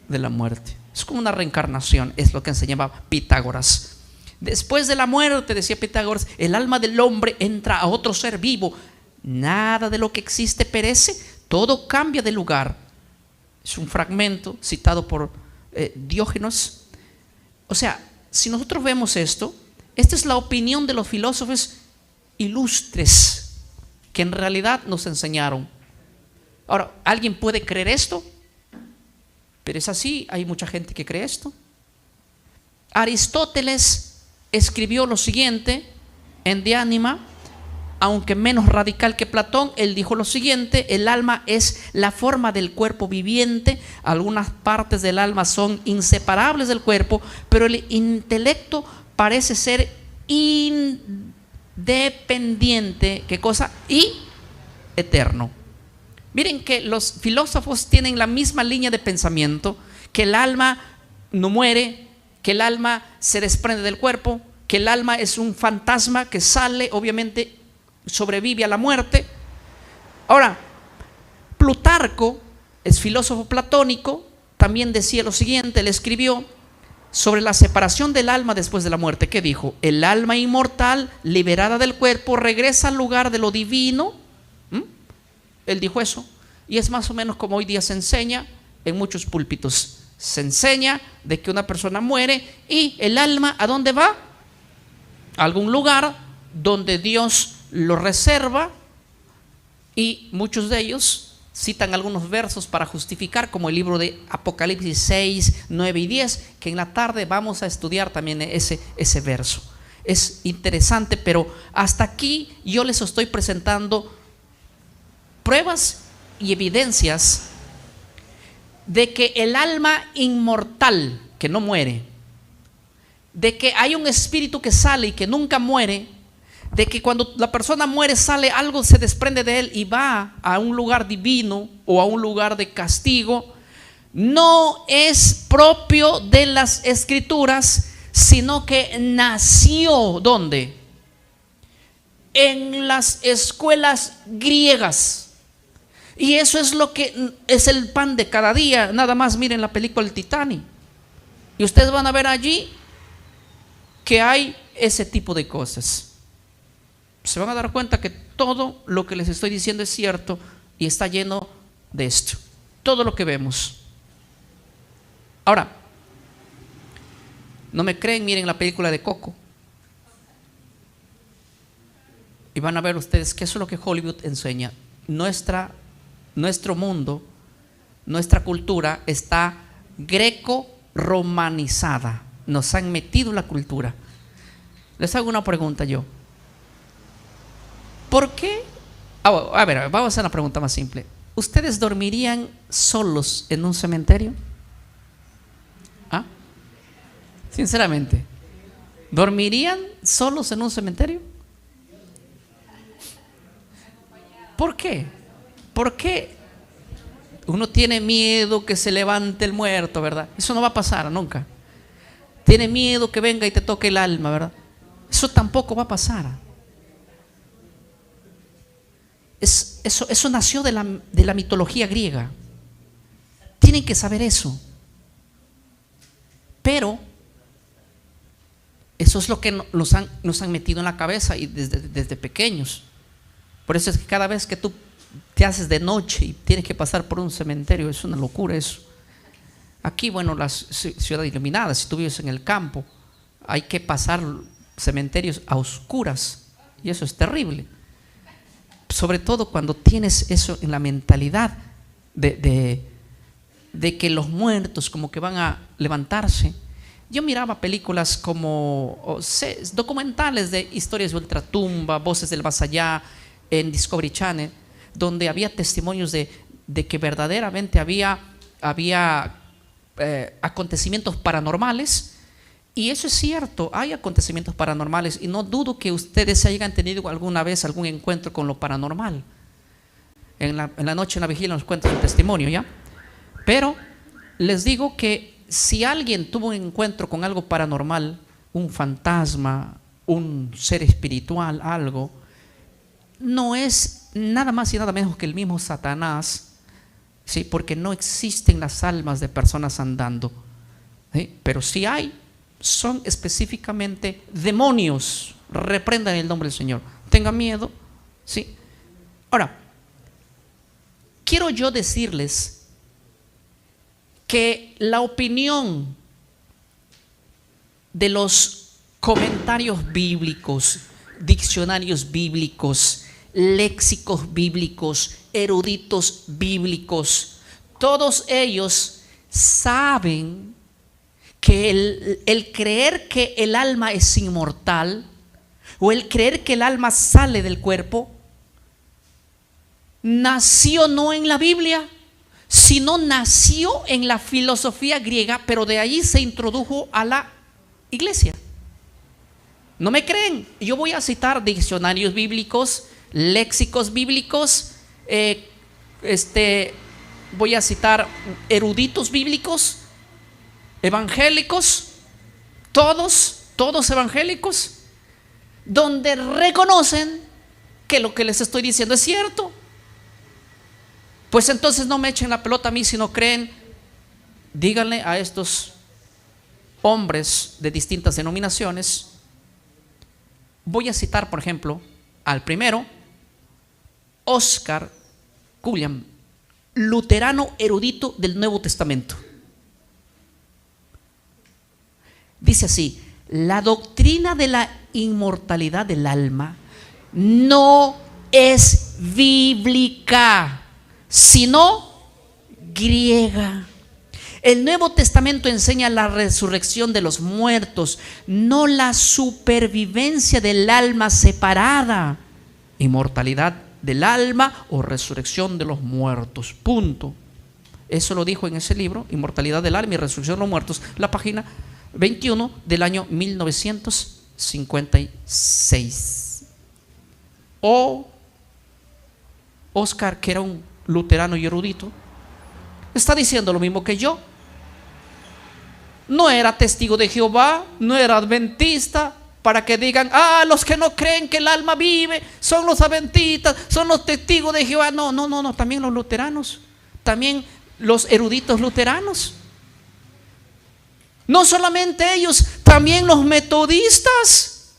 De la muerte. Es como una reencarnación, es lo que enseñaba Pitágoras. Después de la muerte, decía Pitágoras, el alma del hombre entra a otro ser vivo. Nada de lo que existe perece, todo cambia de lugar. Es un fragmento citado por Diógenes. O sea, si nosotros vemos esto, esta es la opinión de los filósofos ilustres que en realidad nos enseñaron. Ahora, ¿alguien puede creer esto? Pero es así, hay mucha gente que cree esto. Aristóteles escribió lo siguiente en De Anima, aunque menos radical que Platón. Él dijo lo siguiente: el alma es la forma del cuerpo viviente, algunas partes del alma son inseparables del cuerpo, pero el intelecto parece ser independiente, ¿qué cosa? Y eterno. Miren que los filósofos tienen la misma línea de pensamiento, que el alma no muere, que el alma se desprende del cuerpo, que el alma es un fantasma que sale, obviamente sobrevive a la muerte. Ahora, Plutarco, es filósofo platónico, también decía lo siguiente. Él escribió sobre la separación del alma después de la muerte. ¿Qué dijo? El alma inmortal, liberada del cuerpo, regresa al lugar de lo divino. Él dijo eso, y es más o menos como hoy día se enseña en muchos púlpitos. Se enseña de que una persona muere y el alma ¿a dónde va? A algún lugar donde Dios lo reserva, y muchos de ellos citan algunos versos para justificar, como el libro de Apocalipsis 6, 9 y 10, que en la tarde vamos a estudiar también ese verso. Es interesante, pero hasta aquí yo les estoy presentando pruebas y evidencias de que el alma inmortal, que no muere, de que hay un espíritu que sale y que nunca muere, de que cuando la persona muere sale algo, se desprende de él y va a un lugar divino o a un lugar de castigo, no es propio de las escrituras, sino que nació ¿dónde? En las escuelas griegas. Y eso es lo que es el pan de cada día. Nada más miren la película El Titanic y ustedes van a ver allí que hay ese tipo de cosas. se van a dar cuenta que todo lo que les estoy diciendo es cierto y está lleno de esto. Todo lo que vemos. Ahora, ¿no me creen? Miren la película de Coco. Y van a ver ustedes que eso es lo que Hollywood enseña. Nuestro mundo, nuestra cultura está greco-romanizada. Nos han metido en la cultura. Les hago una pregunta yo. ¿Por qué? A ver, vamos a hacer una pregunta más simple. ¿Ustedes dormirían solos en un cementerio? ¿Ah? Sinceramente, ¿dormirían solos en un cementerio? ¿Por qué? ¿Por qué uno tiene miedo que se levante el muerto, verdad? Eso no va a pasar nunca. Tiene miedo que venga y te toque el alma, ¿verdad? Eso tampoco va a pasar. Eso nació de la mitología griega. Tienen que saber eso. Pero eso es lo que nos han metido en la cabeza y desde pequeños. Por eso es que cada vez que tú te haces de noche y tienes que pasar por un cementerio, es una locura eso. Aquí, bueno, las ciudades iluminadas, si tú vives en el campo, hay que pasar cementerios a oscuras y eso es terrible. Sobre todo cuando tienes eso en la mentalidad de que los muertos como que van a levantarse. Yo miraba películas como documentales de historias de ultratumba, Voces del Más Allá, en Discovery Channel, donde había testimonios de que verdaderamente había acontecimientos paranormales. Y eso es cierto, hay acontecimientos paranormales y no dudo que ustedes hayan tenido alguna vez algún encuentro con lo paranormal. En la noche, en la vigilia, nos cuentan un testimonio, ¿ya? Pero les digo que si alguien tuvo un encuentro con algo paranormal, un fantasma, un ser espiritual, algo, no es nada más y nada menos que el mismo Satanás, ¿sí? Porque no existen las almas de personas andando, ¿sí? Pero sí hay, son específicamente demonios. Reprendan el nombre del Señor, tengan miedo, ¿sí? Ahora, quiero yo decirles que la opinión de los comentarios bíblicos, diccionarios bíblicos, léxicos bíblicos, eruditos bíblicos, todos ellos saben que el creer que el alma es inmortal o el creer que el alma sale del cuerpo nació no en la Biblia, sino nació en la filosofía griega, pero de ahí se introdujo a la iglesia. ¿No me creen? Yo voy a citar diccionarios bíblicos, léxicos bíblicos, voy a citar eruditos bíblicos, evangélicos, todos evangélicos, donde reconocen que lo que les estoy diciendo es cierto. Pues entonces no me echen la pelota a mí si no creen. Díganle a estos hombres de distintas denominaciones. Voy a citar, por ejemplo, al primero, Oscar Cullmann, luterano erudito del Nuevo Testamento. Dice así: la doctrina de la inmortalidad del alma no es bíblica, sino griega. El Nuevo Testamento enseña la resurrección de los muertos, no la supervivencia del alma separada. Inmortalidad del alma o resurrección de los muertos. Punto. Eso lo dijo en ese libro, Inmortalidad del alma y resurrección de los muertos, la página 21 del año 1956. Oscar, que era un luterano y erudito, está diciendo lo mismo que yo. No era testigo de Jehová, no era adventista, para que digan, los que no creen que el alma vive son los adventistas, son los testigos de Jehová. No, también los luteranos, también los eruditos luteranos. No solamente ellos, también los metodistas,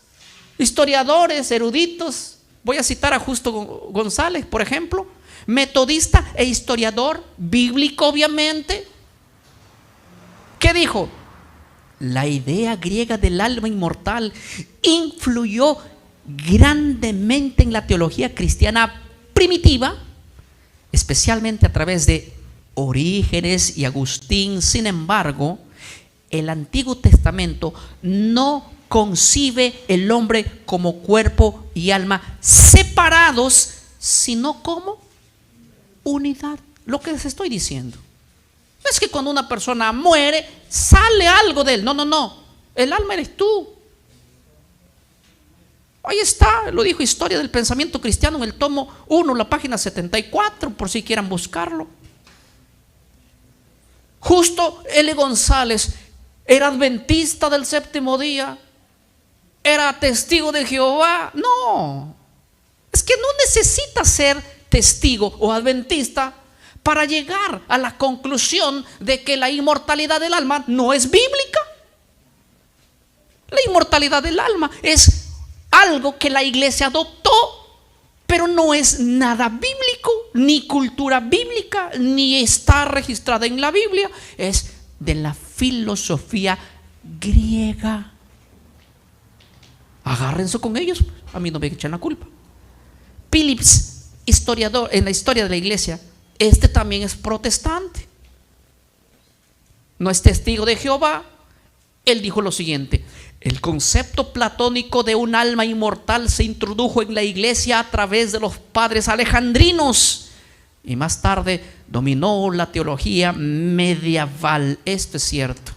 historiadores, eruditos, Voy a citar a Justo González, por ejemplo, metodista e historiador bíblico, obviamente. ¿Qué dijo? La idea griega del alma inmortal influyó grandemente en la teología cristiana primitiva, especialmente a través de Orígenes y Agustín. Sin embargo, el Antiguo Testamento no concibe el hombre como cuerpo y alma separados, sino como unidad. Lo que les estoy diciendo no es que cuando una persona muere sale algo de él. No, no, no. El alma eres tú. Ahí está, lo dijo Historia del Pensamiento Cristiano en el tomo 1, la página 74, por si quieran buscarlo. Justo L. González era adventista del séptimo día, era testigo de Jehová. No, es que no necesita ser testigo o adventista para llegar a la conclusión de que la inmortalidad del alma no es bíblica. La inmortalidad del alma es algo que la iglesia adoptó, pero no es nada bíblico, ni cultura bíblica, ni está registrada en la Biblia. Es de la filosofía griega. Agárrense con ellos, a mí no me echan la culpa. Phillips, historiador en la historia de la iglesia, este también es protestante, no es testigo de Jehová. Él dijo lo siguiente: el concepto platónico de un alma inmortal se introdujo en la iglesia a través de los padres alejandrinos y más tarde dominó la teología medieval. Esto es cierto.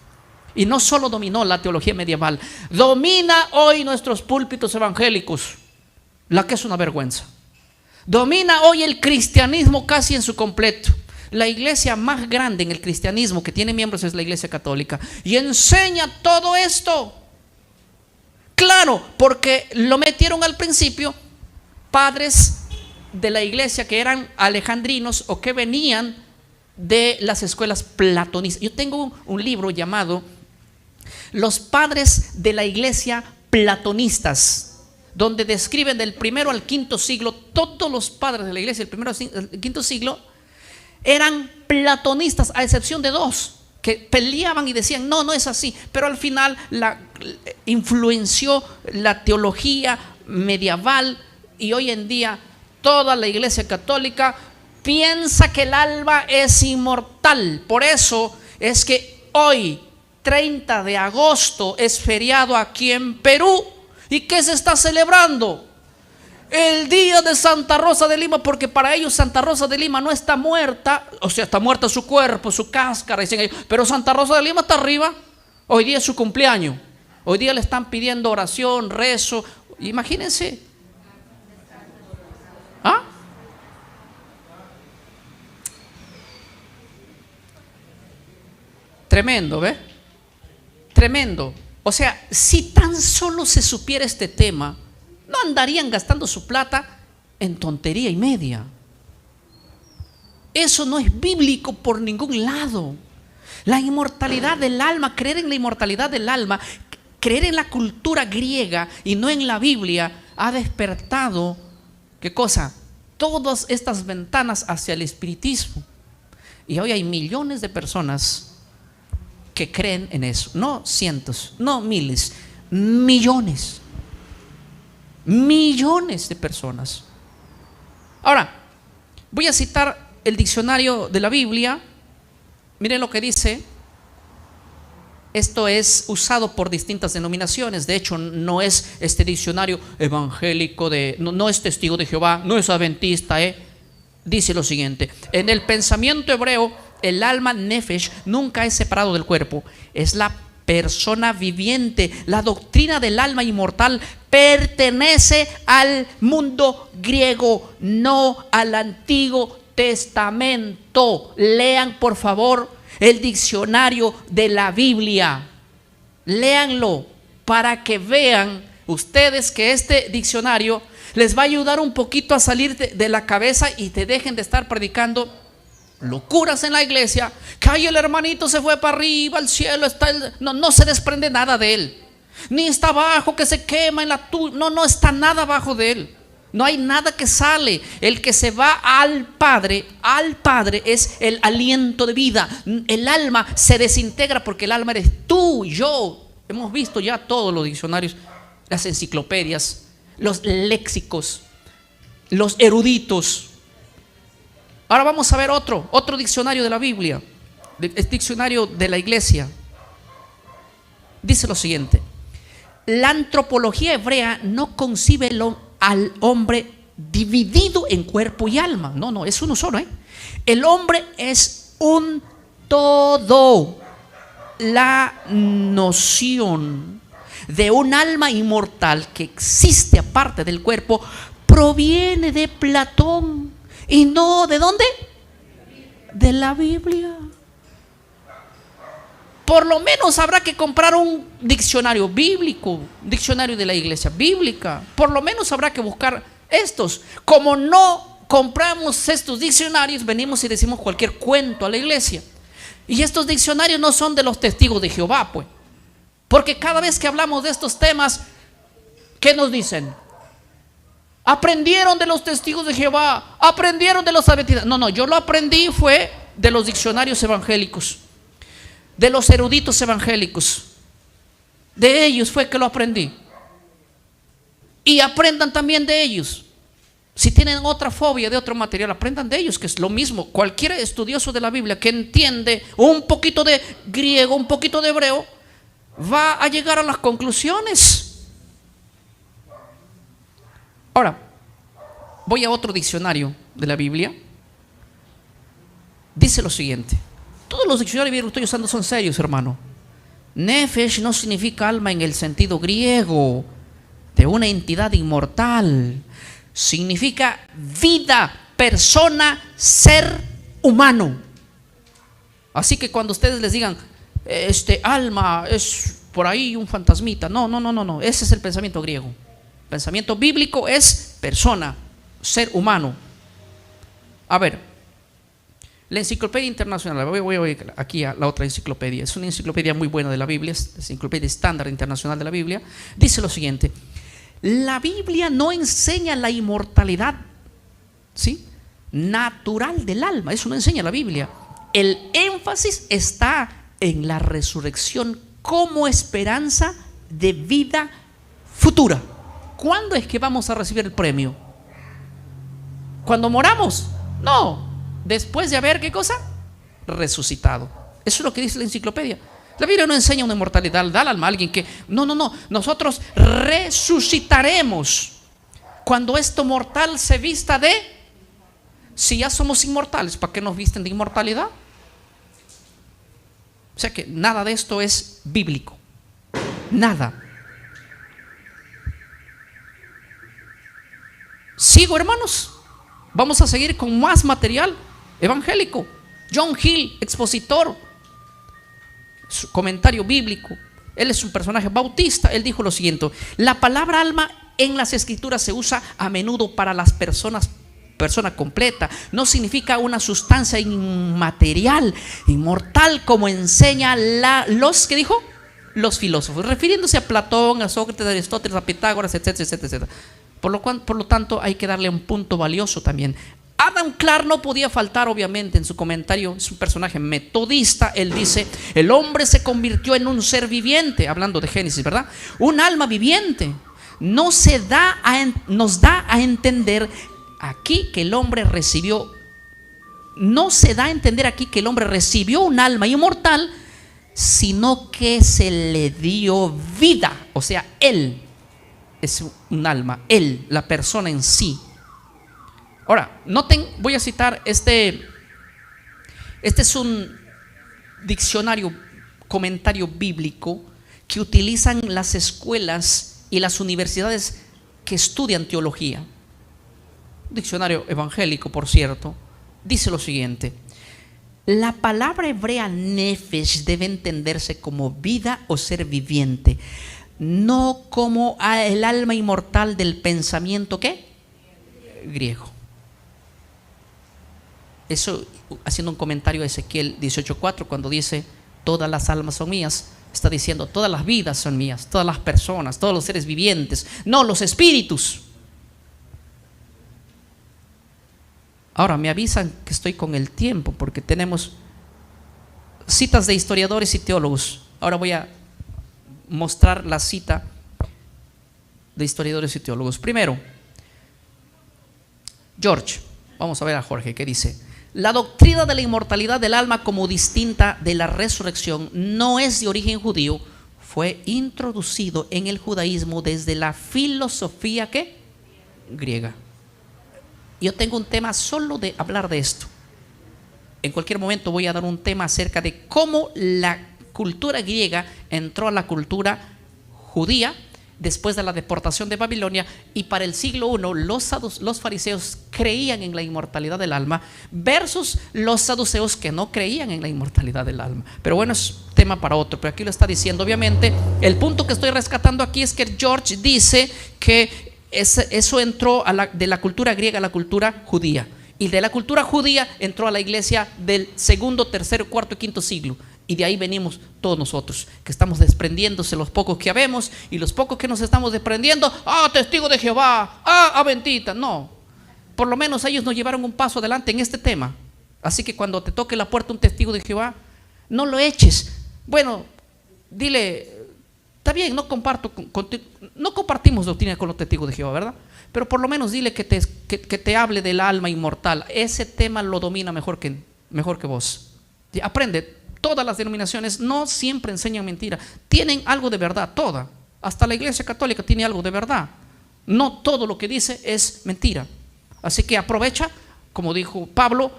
Y no solo dominó la teología medieval, domina hoy nuestros púlpitos evangélicos, la que es una vergüenza. Domina hoy el cristianismo casi en su completo. La iglesia más grande en el cristianismo que tiene miembros es la Iglesia Católica, y enseña todo esto. Claro, porque lo metieron al principio padres de la iglesia que eran alejandrinos o que venían de las escuelas platonistas. Yo tengo un libro llamado Los padres de la iglesia platonistas, donde describen del primero al quinto siglo. Todos los padres de la iglesia del primero al quinto siglo eran platonistas, a excepción de dos que peleaban y decían no, no es así, pero al final influenció la teología medieval, y hoy en día toda la iglesia católica piensa que el alma es inmortal. Por eso es que hoy 30 de agosto es feriado aquí en Perú. ¿Y qué se está celebrando? El día de Santa Rosa de Lima, porque para ellos Santa Rosa de Lima no está muerta, o sea, está muerta su cuerpo, su cáscara, dicen ellos, pero Santa Rosa de Lima está arriba. Hoy día es su cumpleaños. Hoy día le están pidiendo oración, rezo. Imagínense. ¿Ah? Tremendo, ¿ve? Tremendo. O sea, si tan solo se supiera este tema, no andarían gastando su plata en tontería y media. Eso no es bíblico por ningún lado. La inmortalidad del alma, creer en la inmortalidad del alma, creer en la cultura griega y no en la Biblia, ha despertado, ¿qué cosa? Todas estas ventanas hacia el espiritismo. Y hoy hay millones de personas que creen en eso. No cientos, no miles, millones. Millones de personas. Ahora, voy a citar el diccionario de la Biblia. Miren lo que dice. Esto es usado por distintas denominaciones. De hecho, no es este diccionario evangélico no es testigo de Jehová, no es adventista. Dice lo siguiente: en el pensamiento hebreo, el alma nefesh nunca es separado del cuerpo, es la persona viviente. La doctrina del alma inmortal pertenece al mundo griego, no al Antiguo Testamento. Lean por favor el diccionario de la Biblia, léanlo para que vean ustedes que este diccionario les va a ayudar un poquito a salir de la cabeza y te dejen de estar predicando locuras en la iglesia, que ahí el hermanito se fue para arriba, al cielo está no se desprende nada de él, ni está abajo que se quema en la no está nada abajo de él. No hay nada que sale. El que se va al Padre es el aliento de vida. El alma se desintegra porque el alma eres tú, yo. Hemos visto ya todos los diccionarios, las enciclopedias, los léxicos, los eruditos. Ahora vamos a ver otro diccionario de la Biblia, el diccionario de la iglesia. Dice lo siguiente: la antropología hebrea no concibe al hombre dividido en cuerpo y alma. No, es uno solo, ¿eh? El hombre es un todo. La noción de un alma inmortal que existe aparte del cuerpo proviene de Platón y no ¿de dónde? De la Biblia. Por lo menos habrá que comprar un diccionario bíblico, diccionario de la iglesia bíblica. Por lo menos habrá que buscar estos. Como no compramos estos diccionarios, venimos y decimos cualquier cuento a la iglesia. Y estos diccionarios no son de los testigos de Jehová, pues. Porque cada vez que hablamos de estos temas, ¿qué nos dicen? Aprendieron de los testigos de Jehová, aprendieron de los adventistas. No, yo lo aprendí fue de los diccionarios evangélicos, de los eruditos evangélicos. De ellos fue que lo aprendí. Y aprendan también de ellos. Si tienen otra fobia de otro material, aprendan de ellos, que es lo mismo. Cualquier estudioso de la Biblia que entiende un poquito de griego, un poquito de hebreo, va a llegar a las conclusiones. Ahora, voy a otro diccionario de la Biblia. Dice lo siguiente. Todos los diccionarios que estoy usando son serios, hermano. Nefesh no significa alma en el sentido griego de una entidad inmortal. Significa vida, persona, ser humano. Así que cuando ustedes les digan alma es por ahí un fantasmita, no, ese es el pensamiento griego. El pensamiento bíblico es persona, ser humano. A ver, la Enciclopedia Internacional, voy aquí a la otra enciclopedia, es una enciclopedia muy buena de la Biblia, es la Enciclopedia Estándar Internacional de la Biblia. Dice lo siguiente: la Biblia no enseña la inmortalidad, ¿sí?, natural del alma. Eso no enseña la Biblia. El énfasis está en la resurrección como esperanza de vida futura. ¿Cuándo es que vamos a recibir el premio? ¿Cuando moramos? No, después de haber, ¿qué cosa? Resucitado. Eso es lo que dice la enciclopedia. La Biblia no enseña una inmortalidad del alma a alguien que no, nosotros resucitaremos cuando esto mortal se vista de. Si ya somos inmortales, ¿para qué nos visten de inmortalidad? O sea que nada de esto es bíblico. Nada. Sigo, hermanos. Vamos a seguir con más material evangélico. John Hill, expositor, su comentario bíblico. Él es un personaje bautista. Él dijo lo siguiente: la palabra alma en las escrituras se usa a menudo para las persona completa. No significa una sustancia inmaterial, inmortal, como enseña ¿qué dijo? Los filósofos, refiriéndose a Platón, a Sócrates, a Aristóteles, a Pitágoras, etcétera. Por lo tanto, hay que darle un punto valioso también. Adam Clark no podía faltar, obviamente, en su comentario. Es un personaje metodista. Él dice: el hombre se convirtió en un ser viviente, hablando de Génesis, ¿verdad? Un alma viviente. Nos da a entender aquí que el hombre recibió, no se da a entender aquí que el hombre recibió un alma inmortal, sino que se le dio vida. O sea, él es un alma, él, la persona en sí. Ahora, noten, voy a citar este es un diccionario, comentario bíblico que utilizan las escuelas y las universidades que estudian teología. Diccionario evangélico, por cierto. Dice lo siguiente: la palabra hebrea nefesh debe entenderse como vida o ser viviente, no como el alma inmortal del pensamiento, ¿qué? Griego. Eso, haciendo un comentario a Ezequiel 18:4, cuando dice todas las almas son mías, está diciendo todas las vidas son mías, todas las personas, todos los seres vivientes, no los espíritus. Ahora me avisan que estoy con el tiempo porque tenemos citas de historiadores y teólogos. Ahora voy a mostrar la cita de historiadores y teólogos. Primero, George, vamos a ver a Jorge, ¿qué dice? La doctrina de la inmortalidad del alma como distinta de la resurrección no es de origen judío, fue introducido en el judaísmo desde la filosofía ¿qué? Griega. Yo tengo un tema solo de hablar de esto. En cualquier momento voy a dar un tema acerca de cómo la cultura griega entró a la cultura judía después de la deportación de Babilonia, y para el siglo I los fariseos creían en la inmortalidad del alma versus los saduceos que no creían en la inmortalidad del alma. Pero bueno, es tema para otro, pero aquí lo está diciendo. Obviamente el punto que estoy rescatando aquí es que George dice que eso entró de la cultura griega a la cultura judía, y de la cultura judía entró a la iglesia del segundo, tercero, cuarto y quinto siglo. Y de ahí venimos todos nosotros, que estamos desprendiéndose los pocos que habemos, y los pocos que nos estamos desprendiendo, testigo de Jehová, Aventita. No, por lo menos ellos nos llevaron un paso adelante en este tema. Así que cuando te toque la puerta un testigo de Jehová, no lo eches. Bueno, dile, está bien, no compartimos doctrina con los testigos de Jehová, ¿verdad? Pero por lo menos dile que te hable del alma inmortal. Ese tema lo domina mejor que vos. Aprende. Todas las denominaciones no siempre enseñan mentira, tienen algo de verdad, toda. Hasta la Iglesia Católica tiene algo de verdad. No todo lo que dice es mentira. Así que aprovecha, como dijo Pablo,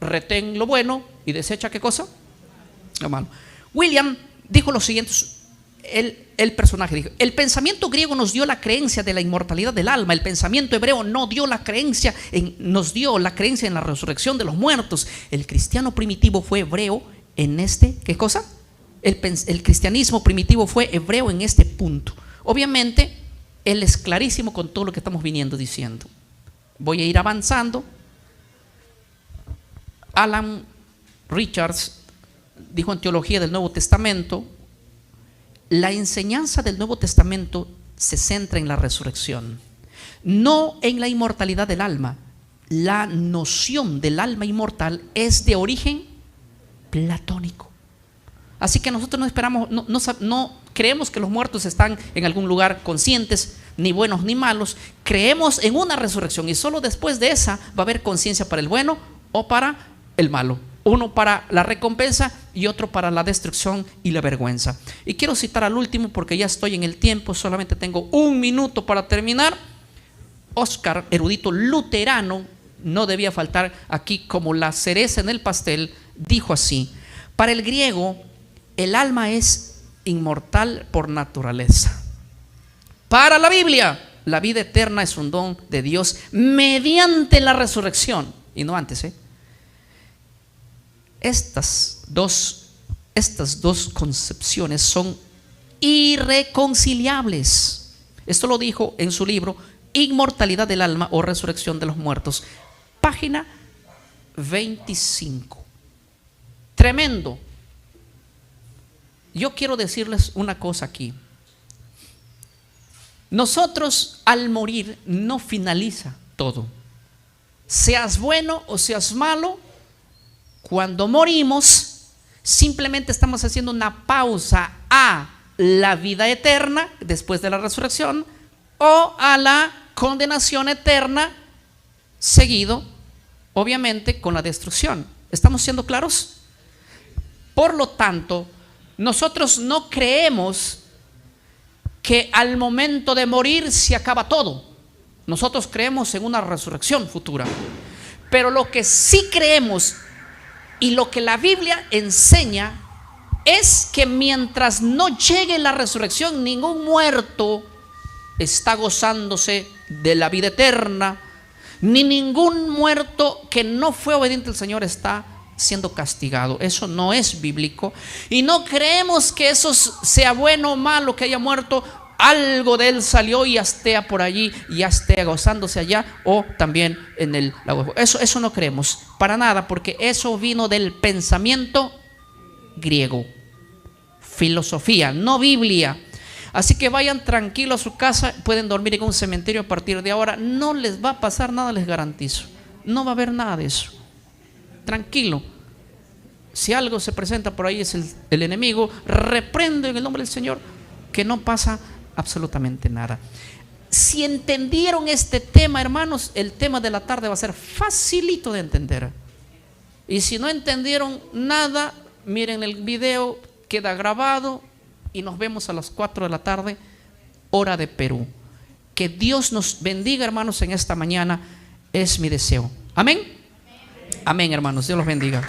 retén lo bueno y desecha ¿qué cosa? Lo malo. William dijo lo siguiente, el personaje dijo: el pensamiento griego nos dio la creencia de la inmortalidad del alma, el pensamiento hebreo nos dio la creencia en la resurrección de los muertos. El cristiano primitivo fue hebreo en ¿qué cosa? El cristianismo primitivo fue hebreo en este punto. Obviamente él es clarísimo con todo lo que estamos viniendo diciendo. Voy a ir avanzando. Alan Richards dijo en Teología del Nuevo Testamento: la enseñanza del Nuevo Testamento se centra en la resurrección, no en la inmortalidad del alma. La noción del alma inmortal es de origen platónico. Así que nosotros no esperamos, no creemos que los muertos están en algún lugar conscientes, ni buenos ni malos. Creemos en una resurrección, y solo después de esa va a haber conciencia para el bueno o para el malo. Uno para la recompensa y otro para la destrucción y la vergüenza. Y quiero citar al último porque ya estoy en el tiempo, solamente tengo 1 minuto para terminar. Oscar, erudito luterano, no debía faltar aquí como la cereza en el pastel, dijo así: para el griego el alma es inmortal por naturaleza. Para la Biblia la vida eterna es un don de Dios mediante la resurrección, y no antes. Estas dos concepciones son irreconciliables. Esto lo dijo en su libro Inmortalidad del alma o Resurrección de los muertos, página 25. Tremendo. Yo quiero decirles una cosa aquí. Nosotros al morir no finaliza todo. Seas bueno o seas malo, cuando morimos simplemente estamos haciendo una pausa a la vida eterna después de la resurrección o a la condenación eterna, seguido obviamente con la destrucción. ¿Estamos siendo claros? Por lo tanto, nosotros no creemos que al momento de morir se acaba todo. Nosotros creemos en una resurrección futura. Pero lo que sí creemos y lo que la Biblia enseña es que mientras no llegue la resurrección, ningún muerto está gozándose de la vida eterna, ni ningún muerto que no fue obediente al Señor está siendo castigado. Eso no es bíblico, y no creemos que eso sea bueno o malo, que haya muerto, algo de él salió y ya esté por allí, ya esté gozándose allá o también en el lago. Eso no creemos para nada, porque eso vino del pensamiento griego, filosofía, no Biblia. Así que vayan tranquilos a su casa, pueden dormir en un cementerio a partir de ahora, no les va a pasar nada, les garantizo. No va a haber nada de eso. Tranquilo. Si algo se presenta por ahí es el enemigo, reprendo en el nombre del Señor, que no pasa absolutamente nada. Si entendieron este tema, hermanos, el tema de la tarde va a ser facilito de entender. Y si no entendieron nada, miren el video, queda grabado y nos vemos a las 4 de la tarde, hora de Perú. Que Dios nos bendiga, hermanos, en esta mañana es mi deseo. Amén. Amén, hermanos. Dios los bendiga.